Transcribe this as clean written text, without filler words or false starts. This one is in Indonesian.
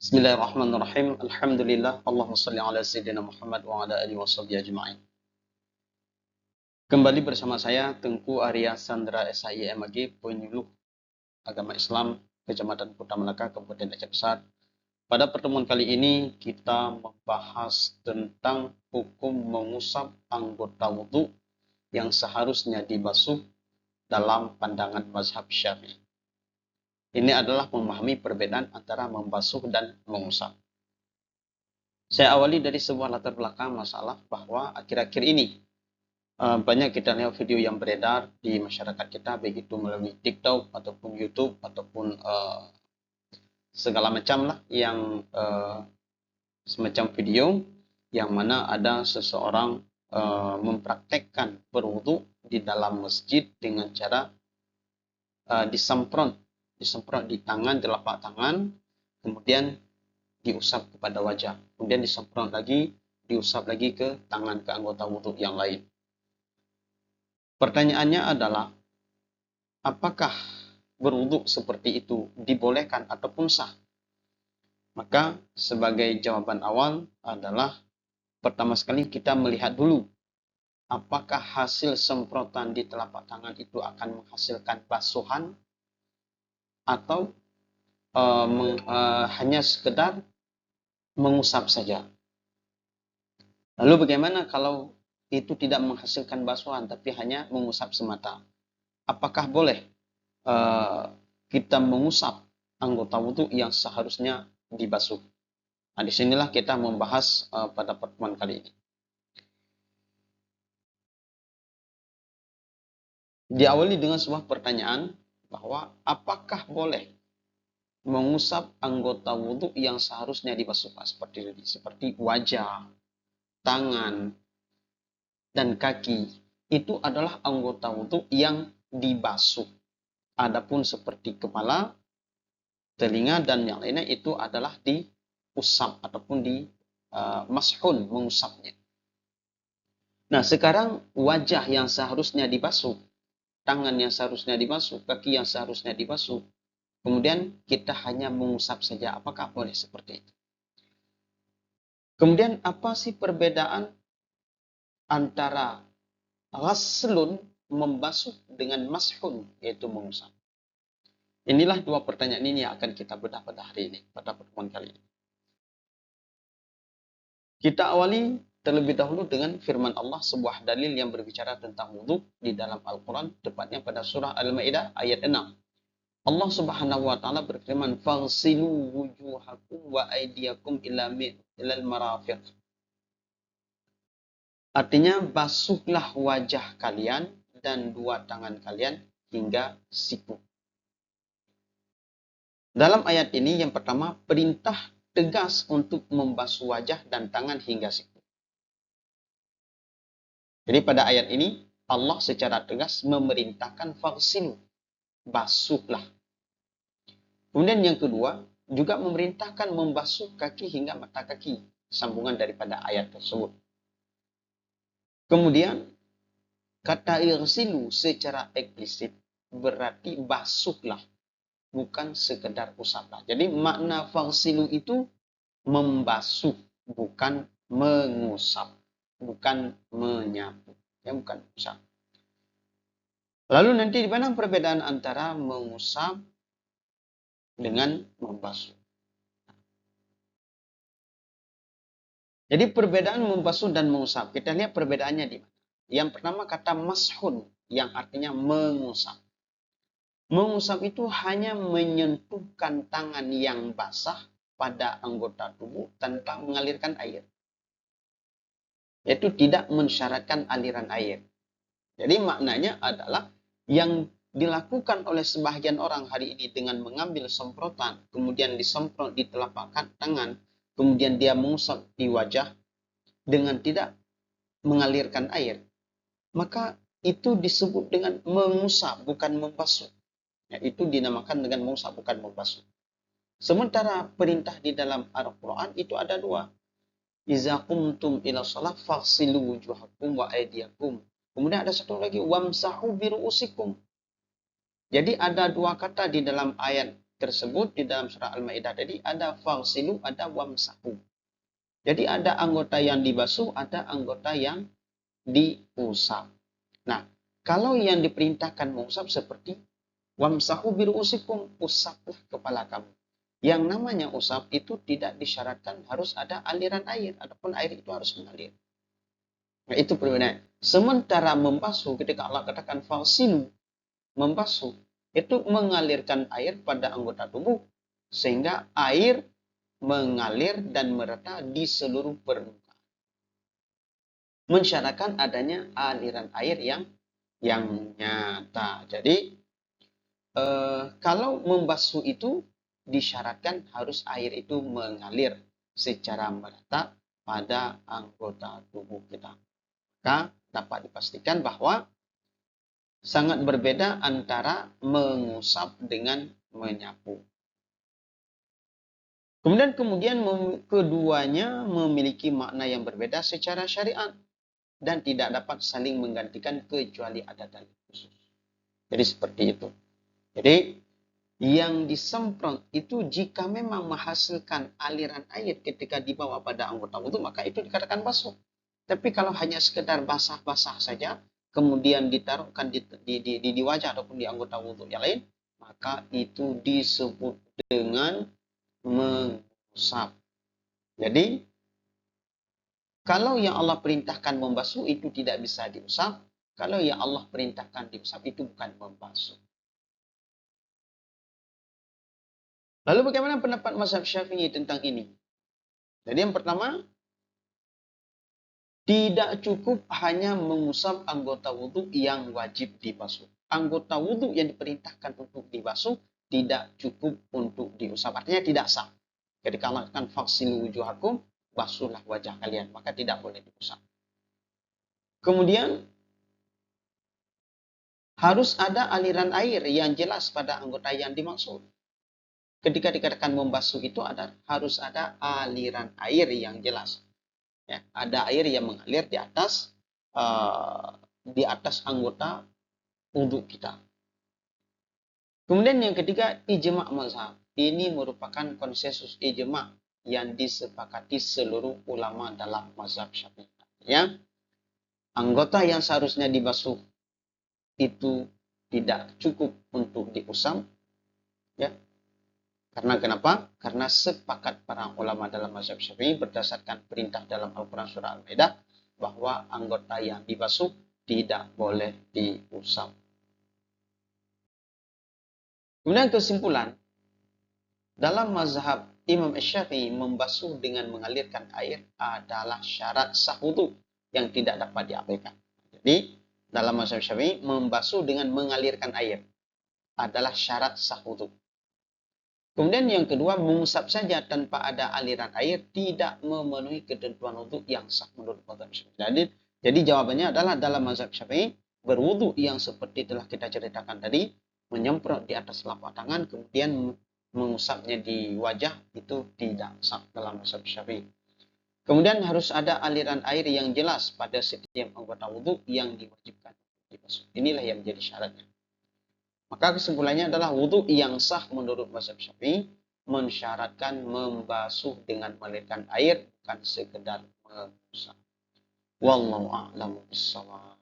Bismillahirrahmanirrahim. Alhamdulillah. Allahumma salli ala sayyidina Muhammad wa ala alihi washabihi ajma'in. Kembali bersama saya Tengku Arya Sandra SHI MAG, penyuluh agama Islam Kecamatan Kota Melaka, Kabupaten Aceh Besar. Pada pertemuan kali ini kita membahas tentang hukum mengusap anggota wudhu yang seharusnya dibasuh dalam pandangan mazhab Syafi'i. Ini adalah memahami perbedaan antara membasuh dan mengusap. Saya awali dari sebuah latar belakang masalah bahwa akhir-akhir ini banyak kita lihat video yang beredar di masyarakat kita, baik itu melalui TikTok ataupun YouTube ataupun segala macam lah yang semacam video yang mana ada seseorang mempraktekkan berwudu di dalam masjid dengan cara disemprot di tangan, di telapak tangan, kemudian diusap kepada wajah, kemudian disemprot lagi, diusap lagi ke tangan, ke anggota wudhu yang lain. Pertanyaannya adalah, apakah berwudhu seperti itu dibolehkan ataupun sah? Maka sebagai jawaban awal adalah, pertama sekali kita melihat dulu, apakah hasil semprotan di telapak tangan itu akan menghasilkan basuhan atau hanya sekedar mengusap saja. Lalu bagaimana kalau itu tidak menghasilkan basuhan tapi hanya mengusap semata? Apakah boleh kita mengusap anggota wudhu yang seharusnya dibasuh? Nah, disinilah kita membahas pada pertemuan kali ini. Diawali dengan sebuah pertanyaan bahwa apakah boleh mengusap anggota wudhu yang seharusnya dibasuh, seperti wajah, tangan, dan kaki. Itu adalah anggota wudhu yang dibasuh. Adapun seperti kepala, telinga, dan yang lainnya itu adalah diusap ataupun mashun, mengusapnya. Nah, sekarang wajah yang seharusnya dibasuh, tangan yang seharusnya dibasuh, kaki yang seharusnya dibasuh, kemudian kita hanya mengusap saja. Apakah boleh seperti itu? Kemudian apa sih perbedaan antara ghaslun, membasuh, dengan mashun, yaitu mengusap? Inilah dua pertanyaan ini yang akan kita bedah pada hari ini, pada pertemuan kali ini. Kita awali terlebih dahulu dengan firman Allah, sebuah dalil yang berbicara tentang wudhu di dalam Al-Quran, tepatnya pada surah Al-Ma'idah ayat 6. Allah Subhanahu wa taala berfirman, "Faghsilu wujuhakum wa aydiyakum ilal marafiq." Artinya, basuhlah wajah kalian dan dua tangan kalian hingga siku. Dalam ayat ini yang pertama, perintah tegas untuk membasuh wajah dan tangan hingga siku. Jadi pada ayat ini Allah secara tegas memerintahkan faghsilu, basuhlah. Kemudian yang kedua, juga memerintahkan membasuh kaki hingga mata kaki, sambungan daripada ayat tersebut. Kemudian kata irsilu secara eksplisit berarti basuhlah, bukan sekedar usaplah. Jadi makna faghsilu itu membasuh, bukan mengusap, bukan menyapu, ya, bukan usap. Lalu nanti di mana perbedaan antara mengusap dengan membasuh? Jadi perbedaan membasuh dan mengusap, kita lihat perbedaannya di mana. Yang pertama kata mashun, yang artinya mengusap. Mengusap itu hanya menyentuhkan tangan yang basah pada anggota tubuh tanpa mengalirkan air. Yaitu tidak mensyaratkan aliran air. Jadi maknanya adalah yang dilakukan oleh sebagian orang hari ini dengan mengambil semprotan, kemudian disemprot di telapak tangan, kemudian dia mengusap di wajah dengan tidak mengalirkan air, maka itu disebut dengan mengusap, bukan membasuh. Ya, itu dinamakan dengan mengusap, bukan membasuh. Sementara perintah di dalam Al-Quran itu ada dua. Iza qumtum ila shalah faghsilu wujuhakum wa aydiyakum. Kemudian ada satu lagi, wamsahu biru'usikum. Jadi ada dua kata di dalam ayat tersebut di dalam surah Al-Maidah tadi ada fagsilu, ada wamsahu. Jadi ada anggota yang dibasuh, ada anggota yang diusap. Nah, kalau yang diperintahkan mengusap seperti wamsahu biru'usikum, usaplah kepala kamu. Yang namanya usap itu tidak disyaratkan harus ada aliran air, ataupun air itu harus mengalir. Nah, itu perbedaan. Sementara membasuh, ketika Allah katakan fagsilu, membasuh, itu mengalirkan air pada anggota tubuh, sehingga air mengalir dan merata di seluruh permukaan. Mensyaratkan adanya aliran air yang nyata. Jadi, kalau membasuh itu disyaratkan harus air itu mengalir secara merata pada anggota tubuh kita. Maka dapat dipastikan bahwa sangat berbeda antara mengusap dengan menyapu. Kemudian keduanya memiliki makna yang berbeda secara syariat dan tidak dapat saling menggantikan kecuali ada dalil khusus. Jadi seperti itu. Jadi yang disemprot itu jika memang menghasilkan aliran air ketika dibawa pada anggota wudhu, maka itu dikatakan basuh. Tapi kalau hanya sekedar basah-basah saja, kemudian ditaruhkan di wajah ataupun di anggota wudhu yang lain, maka itu disebut dengan mengusap. Jadi, kalau yang Allah perintahkan membasuh itu tidak bisa diusap. Kalau yang Allah perintahkan diusap itu bukan membasuh. Lalu bagaimana pendapat mazhab Syafi'i tentang ini? Jadi yang pertama, tidak cukup hanya mengusap anggota wudhu yang wajib dibasuh. Anggota wudhu yang diperintahkan untuk dibasuh tidak cukup untuk diusap. Artinya tidak sah. Jadi kalau katakan faksilu wujuhakum, basuhlah wajah kalian. Maka tidak boleh diusap. Kemudian, harus ada aliran air yang jelas pada anggota yang dimaksud. Ketika dikatakan membasuh itu harus ada aliran air yang jelas. Ya, ada air yang mengalir di atas anggota wudhu kita. Kemudian yang ketiga, ijma' mazhab. Ini merupakan konsensus ijma' yang disepakati seluruh ulama dalam mazhab Syafi'i. Ya, anggota yang seharusnya dibasuh itu tidak cukup untuk diusap. Ya, karena kenapa? Karena sepakat para ulama dalam mazhab Syafi'i berdasarkan perintah dalam Al-Quran surah Al-Maidah bahwa anggota yang dibasuh tidak boleh diusap. Kemudian kesimpulan, dalam mazhab Imam Syafi'i membasuh dengan mengalirkan air adalah syarat sah wudu yang tidak dapat diabaikan. Jadi dalam mazhab Syafi'i membasuh dengan mengalirkan air adalah syarat sah wudu. Kemudian yang kedua, mengusap saja tanpa ada aliran air tidak memenuhi ketentuan wudhu yang sah menurut mazhab Syafi'i. Jadi jawabannya adalah dalam mazhab Syafi'i, berwudhu yang seperti telah kita ceritakan tadi, menyemprot di atas telapak tangan, kemudian mengusapnya di wajah, itu tidak sah dalam mazhab Syafi'i. Kemudian harus ada aliran air yang jelas pada setiap anggota wudhu yang diwajibkan. Inilah yang menjadi syaratnya. Maka kesimpulannya adalah wudhu yang sah menurut mazhab Syafi'i mensyaratkan membasuh dengan mengalirkan air, bukan sekedar mengusap. Wallahu a'lam bishawab.